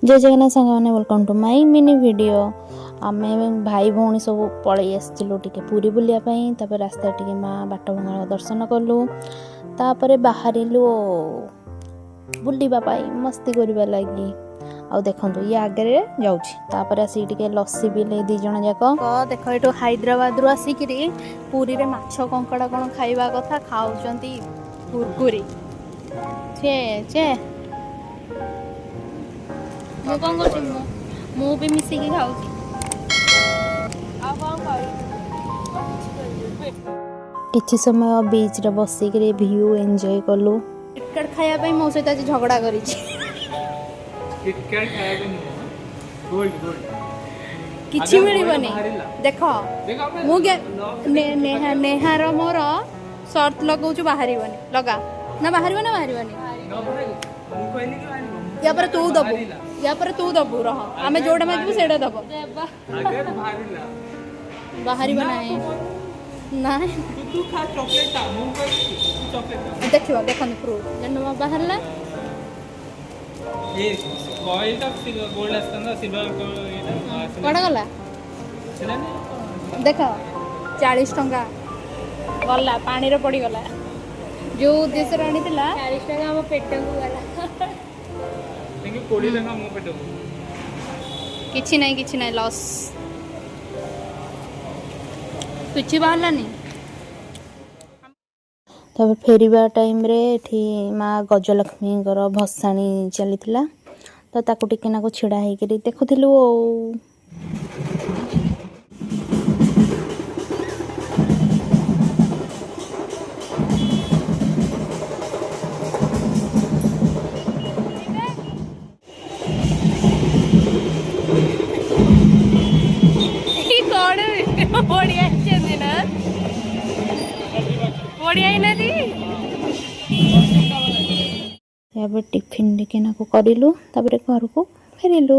जय जगन्नाथ सांग मैंने welcome to my mini video. आम भाई भौणी सब पलि आसलु टे पुरी बुलापाई रास्ता टे माँ बाट भंगा दर्शन कलु तापर बाहर बुलवाई मस्ती करने लगी। आ देखु ये आगे जाऊँगी आसिक लस्सी पिले दी जन जाक देख ये हैदराबाद रु आसिक पुरी रे माछ कंकड़ा कौन खाइबा कथा खाऊं कुरकुरी छे छे मु कौन कर भी मिसिकी खाऊँ किछि समय बीच रे बसिक व्यू एंजॉय कलु। किटकैट खाया मो सहित आज झगड़ा करी किछि मिलबनी देख मु नेहार मोर सर्त लगाऊँ बाहर लगा ना बाहर ना बाहर या पर तू दबु रह आमे जोड़ा मागबू सेटा दब बाहर ना देखियो देखन प्रूफ जन बाहर ला ये कॉइल टा गोल्ड आस्ता सिल्वर कड़ा गला देख 40 टंका गला पानी रे पड़ी गला जो उद्देश्य राणी थिला 40 टंका हम पेट को गला लेकिन 20 टंका मो पेट किछि नहीं लॉस किछि बाहरलानी। तब फेरिबा टाइम रे एठी माँ गजलक्ष्मी भसाणी चली तो ताकू टिके नाको छिड़ा होकर देखुलु। टिफिन टिके नाको करिलु घर को फेरिलु।